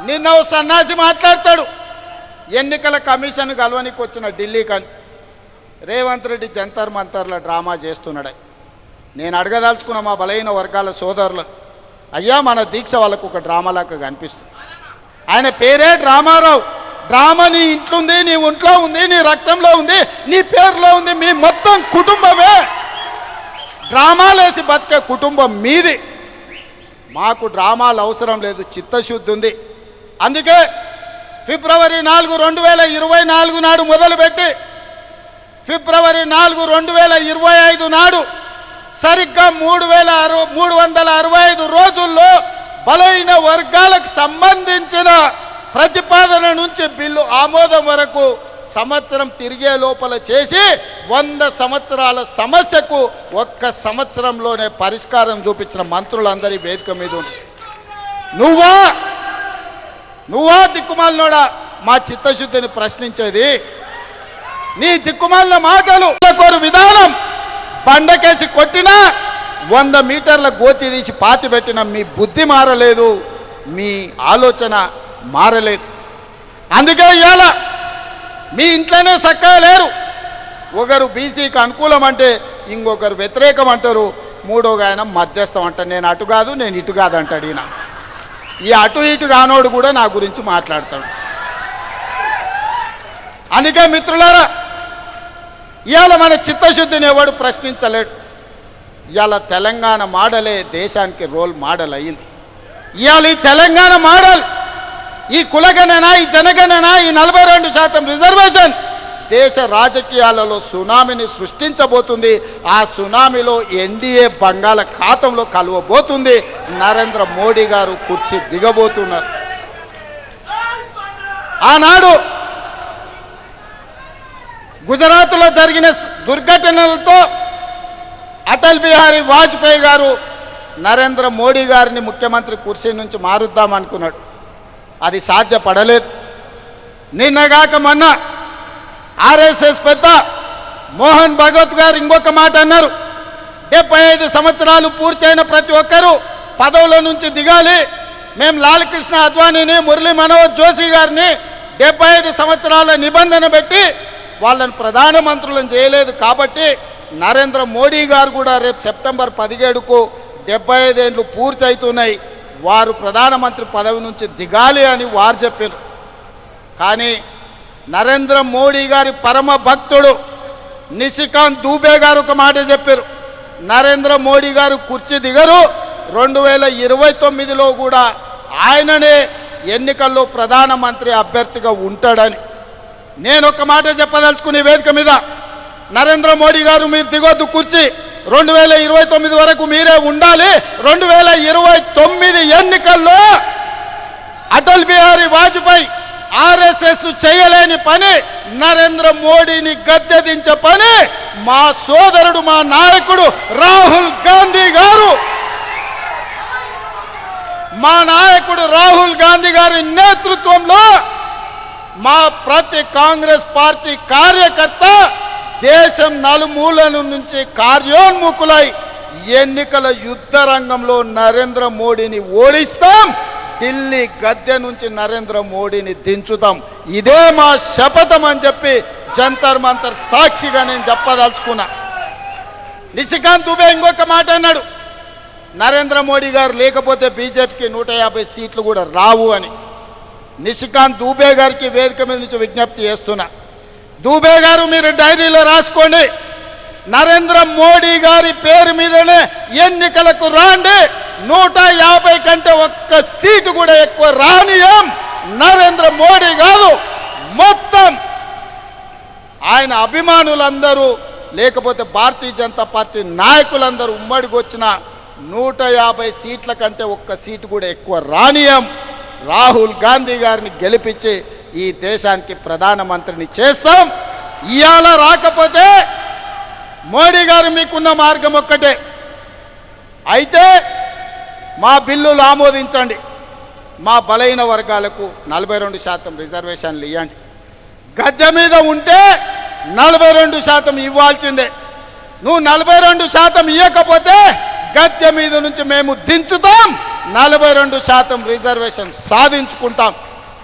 నిన్న ఓ సన్నాసి మాట్లాడతాడు, ఎన్నికల కమిషన్ కలవనికి వచ్చిన ఢిల్లీ కానీ రేవంత్ రెడ్డి జంతర్ మంతర్ల డ్రామా చేస్తున్నాడు. నేను అడగదలుచుకున్న మా బలైన వర్గాల సోదరులు, అయ్యా మన దీక్ష వాళ్ళకు ఒక డ్రామాలాగా కనిపిస్తుంది. ఆయన పేరే డ్రామారావు. డ్రామా నీ ఇంట్లో ఉంది, నీ ఒంట్లో ఉంది, నీ రక్తంలో ఉంది, నీ పేరులో ఉంది. మీ మొత్తం కుటుంబమే డ్రామాలేసి బతికే కుటుంబం మీది. మాకు డ్రామాలు అవసరం లేదు, చిత్తశుద్ధి ఉంది. అందుకే ఫిబ్రవరి 4, 2024 నాడు మొదలుపెట్టి ఫిబ్రవరి 4, 2025 నాడు సరిగ్గా 365 రోజుల్లో బలైన వర్గాలకు సంబంధించిన ప్రతిపాదన నుంచి బిల్లు ఆమోదం వరకు సంవత్సరం తిరిగే లోపల చేసి 100 సంవత్సరాల సమస్యకు ఒక్క సంవత్సరంలోనే పరిష్కారం చూపించిన మంత్రులందరి వేదిక మీద ఉంది. నువ్వా దిక్కుమాలినోడా మా చిత్తశుద్ధిని ప్రశ్నించేది? నీ దిక్కుమాలిన మాటలు కోరు విధానం బండకేసి కొట్టినా 100 మీటర్ల గోతి తీసి పాతి పెట్టిన మీ బుద్ధి మారలేదు, మీ ఆలోచన మారలేదు. అందుకే ఇవాళ మీ ఇంట్లోనే చక్కగా లేరు. ఒకరు బీసీకి అనుకూలం అంటే ఇంకొకరు వ్యతిరేకం అంటారు, మూడోగా ఆయన మధ్యస్థం అంటారు. నేను అటు కాదు, నేను ఇటు కాదు అంటాడు ఈయన. ఈ అటు ఇటు కానోడు కూడా నా గురించి మాట్లాడతాడు. అందుకే మిత్రులారా, ఇవాళ మన చిత్తశుద్ధిని ఎవడు ప్రశ్నించలేడు. ఇవాళ తెలంగాణ మోడలే దేశానికి రోల్ మోడల్ అయ్యింది. ఇవాళ ఈ తెలంగాణ మోడల్, ఈ కులగణన, ఈ జనగణన, ఈ 42% రిజర్వేషన్ దేశ రాజకీయాలలో సునామీని సృష్టించబోతుంది. ఆ సునామీలో ఎన్డీఏ బంగాళాఖాతంలో కలవబోతుంది. నరేంద్ర మోడీ గారు కుర్చీ దిగబోతున్నారు. ఆనాడు గుజరాత్లో జరిగిన దుర్ఘటనలతో అటల్ బిహారీ వాజ్పేయి గారు నరేంద్ర మోడీ గారిని ముఖ్యమంత్రి కుర్చీ నుంచి మారుద్దామనుకున్నాడు. అది సాధ్యపడలేదు. నిన్నగాక మొన్న ఆర్ఎస్ఎస్ పెద్ద మోహన్ భగవత్ గారు ఇంకొక మాట అన్నారు, 75 సంవత్సరాలు పూర్తయిన ప్రతి ఒక్కరూ పదవుల నుంచి దిగాలి. మేము లాల్ కృష్ణ అద్వానీని, మురళీ మనోహర్ జోషి గారిని 75 సంవత్సరాల నిబంధన పెట్టి వాళ్ళని ప్రధానమంత్రులను చేయలేదు. కాబట్టి నరేంద్ర మోడీ గారు కూడా రేపు సెప్టెంబర్ 17కు 75 ఏళ్ళు పూర్తి అవుతున్నాయి, వారు ప్రధానమంత్రి పదవి నుంచి దిగాలి అని వారు చెప్పారు. కానీ నరేంద్ర మోడీ గారి పరమ భక్తుడు నిశికాంత్ దూబే గారు ఒక మాట చెప్పారు, నరేంద్ర మోడీ గారు కుర్చీ దిగరు, 2029లో కూడా ఆయననే ఎన్నికల్లో ప్రధానమంత్రి అభ్యర్థిగా ఉంటాడని. నేను ఒక మాట చెప్పదలుచుకునే వేదిక మీద, నరేంద్ర మోడీ గారు మీరు దిగొద్దు కుర్చీ, 2029 వరకు మీరే ఉండాలి. 2029 ఎన్నికల్లో అటల్ బిహారీ వాజ్పేయి ఆర్ఎస్ఎస్ చేయలేని పని, నరేంద్ర మోడీని గద్దెదించే పని మా సోదరుడు, మా నాయకుడు రాహుల్ గాంధీ గారు, మా నాయకుడు రాహుల్ గాంధీ గారి నేతృత్వంలో మా ప్రతి కాంగ్రెస్ పార్టీ కార్యకర్త దేశం నలుమూలల నుంచి కార్యోన్ముఖులై ఎన్నికల యుద్ధ రంగంలో నరేంద్ర మోడీని ఓడిస్తాం, ఢిల్లీ గద్దె నుంచి నరేంద్ర మోడీని దించుతాం. ఇదే మా శపథం అని చెప్పి జంతర్ మంతర్ సాక్షిగా నేను చెప్పదలుచుకున్నా. నిశికాంత్ దుబే ఇంకొక మాట అన్నాడు, నరేంద్ర మోడీ గారు లేకపోతే బీజేపీకి 150 సీట్లు కూడా రావు అని. నిశికాంత్ దూబే గారికి వేదిక మీద నుంచి విజ్ఞప్తి చేస్తున్నా, దూబే గారు మీరు డైరీలో రాసుకోండి, నరేంద్ర మోడీ గారి పేరు మీదనే ఎన్నికలకు రాండి, 150 కంటే ఒక్క సీటు కూడా ఎక్కువ రానియం. నరేంద్ర మోడీ కాదు, మొత్తం ఆయన అభిమానులందరూ లేకపోతే భారతీయ జనతా పార్టీ నాయకులందరూ ఉమ్మడికి వచ్చిన 150 సీట్ల కంటే ఒక్క సీటు కూడా ఎక్కువ రానియం. రాహుల్ గాంధీ గారిని గెలిపించి ఈ దేశానికి ప్రధానమంత్రిని చేస్తాం. ఇవాళ రాకపోతే మోడీ గారు మీకున్న మార్గం ఒక్కటే, అయితే మా బిల్లులు ఆమోదించండి, మా బలైన వర్గాలకు 42% రిజర్వేషన్లు ఇవ్వండి. గద్దె మీద ఉంటే 42% ఇవ్వాల్సిందే. నువ్వు 42% ఇవ్వకపోతే గద్దె మీద నుంచి మేము దించుతాం. 42% రిజర్వేషన్ సాధించుకుంటాం.